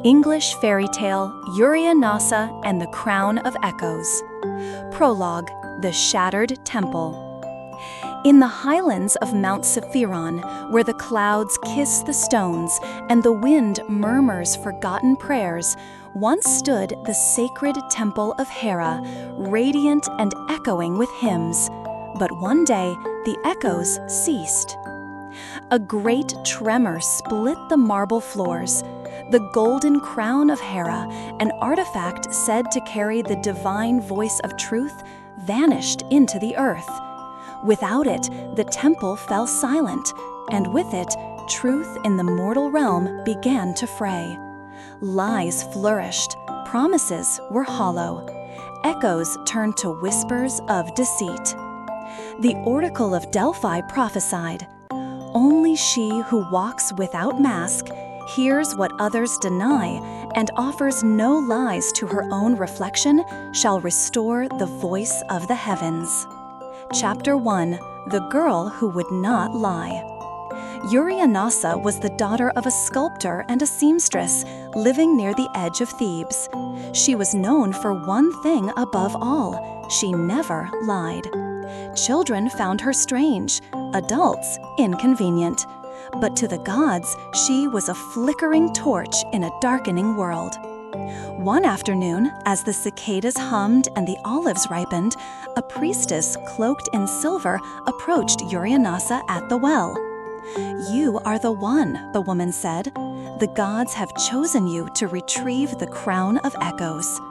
English fairy tale Euryanassa and the Crown of Echoes. Prologue: The Shattered Temple. In the highlands of Mount Sephiron, where the clouds kiss the stones and the wind murmurs forgotten prayers, once stood the sacred temple of Hera, radiant and echoing with hymns. But one day, the echoes ceased. A great tremor split the marble floors. The golden crown of Hera, an artifact said to carry the divine voice of truth, vanished into the earth. Without it, the temple fell silent, and with it, truth in the mortal realm began to fray. Lies flourished, promises were hollow. Echoes turned to whispers of deceit. The oracle of Delphi prophesied, "Only she who walks without mask, hears what others deny, and offers no lies to her own reflection, shall restore the voice of the heavens." Chapter 1: The Girl Who Would Not Lie. Euryanassa was the daughter of a sculptor and a seamstress living near the edge of Thebes. She was known for one thing above all: she never lied. Children found her strange, adults inconvenient. But to the gods, she was a flickering torch in a darkening world. One afternoon, as the cicadas hummed and the olives ripened, a priestess cloaked in silver approached Euryanassa at the well. "You are the one," the woman said. "The gods have chosen you to retrieve the crown of echoes."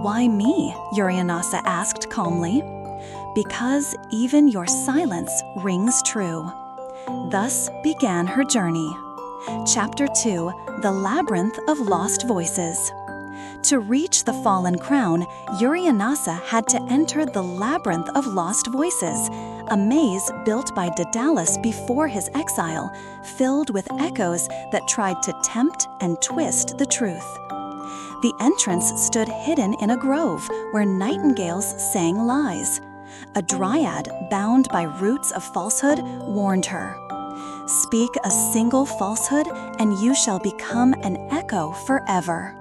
"Why me?" Euryanassa asked calmly. "Because even your silence rings true." Thus began her journey. Chapter 2: The Labyrinth of Lost Voices. To reach the fallen crown, Euryanassa had to enter the Labyrinth of Lost Voices, a maze built by Daedalus before his exile, filled with echoes that tried to tempt and twist the truth. The entrance stood hidden in a grove where nightingales sang lies. A dryad, bound by roots of falsehood, warned her, "Speak a single falsehood, and you shall become an echo forever."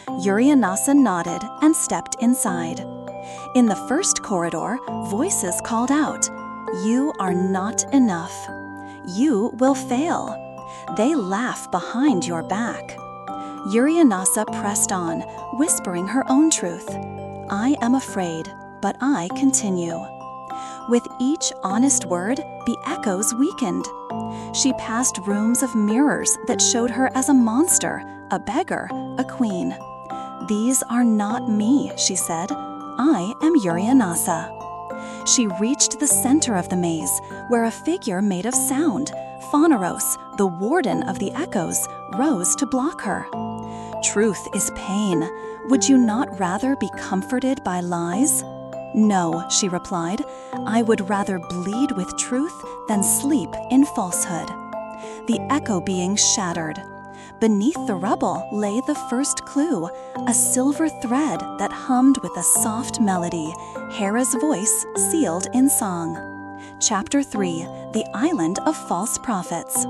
Euryanassa nodded and stepped inside. In the first corridor, voices called out, "You are not enough. You will fail. They laugh behind your back." Euryanassa pressed on, whispering her own truth. "I am afraid, but I continue." With each honest word, the echoes weakened. She passed rooms of mirrors that showed her as a monster, a beggar, a queen. "These are not me," she said. "I am Euryanassa." She reached the center of the maze, where a figure made of sound, Phaneros, the warden of the echoes, rose to block her. "Truth is pain. Would you not rather be comforted by lies?" "No," she replied. "I would rather bleed with truth than sleep in falsehood." The echo being shattered. Beneath the rubble lay the first clue, a silver thread that hummed with a soft melody, Hera's voice sealed in song. Chapter 3: The Island of False Prophets.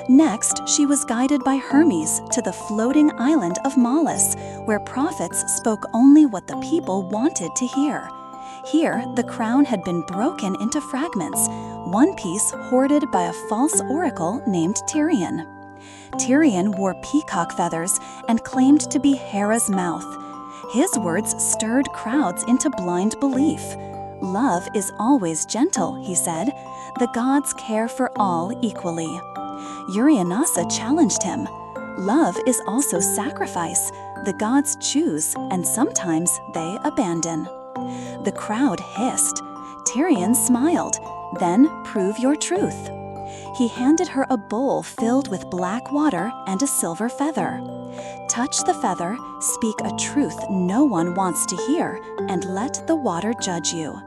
Next, she was guided by Hermes to the floating island of Malis, where prophets spoke only what the people wanted to hear. Here, the crown had been broken into fragments, one piece hoarded by a false oracle named Tyrion. Tyrion wore peacock feathers and claimed to be Hera's mouth. His words stirred crowds into blind belief. "Love is always gentle," he said. "The gods care for all equally." Euryanassa challenged him. "Love is also sacrifice. The gods choose, and sometimes they abandon." The crowd hissed. Tyrion smiled. "Then prove your truth." He handed her a bowl filled with black water and a silver feather. "Touch the feather, speak a truth no one wants to hear, and let the water judge you."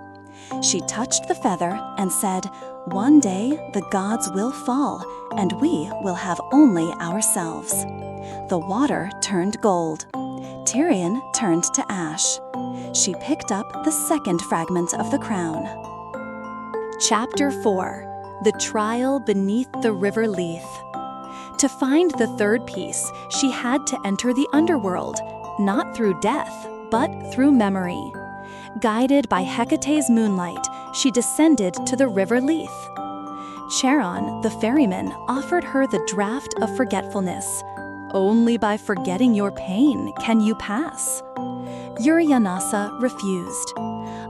She touched the feather and said, "One day the gods will fall, and we will have only ourselves." The water turned gold. Tyrion turned to ash. She picked up the second fragment of the crown. Chapter 4: The Trial Beneath the River Lethe. To find the third piece, she had to enter the underworld, not through death, but through memory. Guided by Hecate's moonlight, she descended to the river Lethe. Charon, the ferryman, offered her the draught of forgetfulness. Only by forgetting your pain can you pass. Euryanassa refused.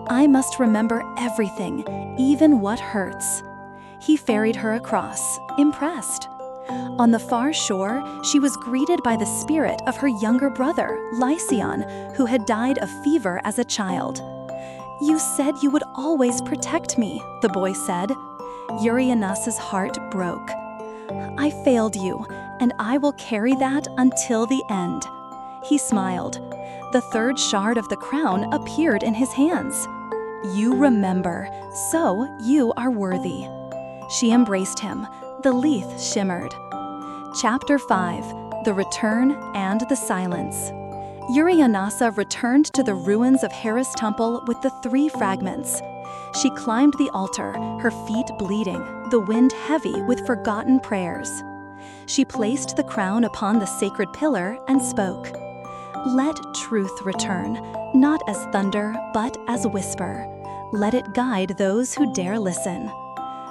I must remember everything, even what hurts. He ferried her across, impressed. On the far shore, she was greeted by the spirit of her younger brother, Lycaon, who had died of fever as a child. You said you would always protect me, the boy said. Euryanassa's heart broke. I failed you, and I will carry that until the end. He smiled. The third shard of the crown appeared in his hands. You remember, so you are worthy. She embraced him. The Lethe shimmered. Chapter 5: The Return and the Silence. Euryanassa returned to the ruins of Hera's temple with the 3 fragments. She climbed the altar, her feet bleeding, the wind heavy with forgotten prayers. She placed the crown upon the sacred pillar and spoke. Let truth return, not as thunder, but as whisper. Let it guide those who dare listen.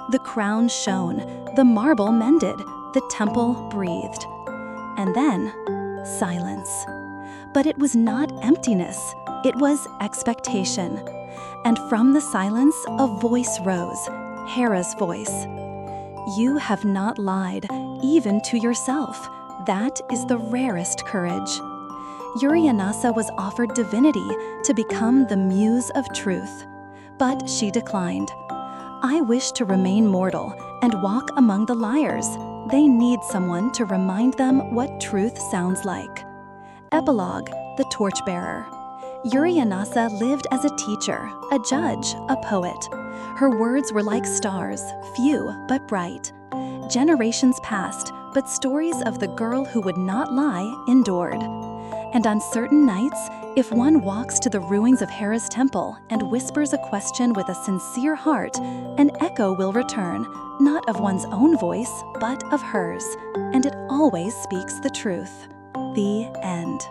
The crown shone, the marble mended, the temple breathed. And then, silence. But it was not emptiness, it was expectation. And from the silence, a voice rose, Hera's voice. You have not lied, even to yourself. That is the rarest courage. Euryanassa was offered divinity to become the muse of truth. But she declined. I wish to remain mortal and walk among the liars. They need someone to remind them what truth sounds like. Epilogue: The Torchbearer. Euryanassa lived as a teacher, a judge, a poet. Her words were like stars, few but bright. Generations passed, but stories of the girl who would not lie endured. And on certain nights, if one walks to the ruins of Hera's temple and whispers a question with a sincere heart, an echo will return, not of one's own voice, but of hers, and it always speaks the truth. The end.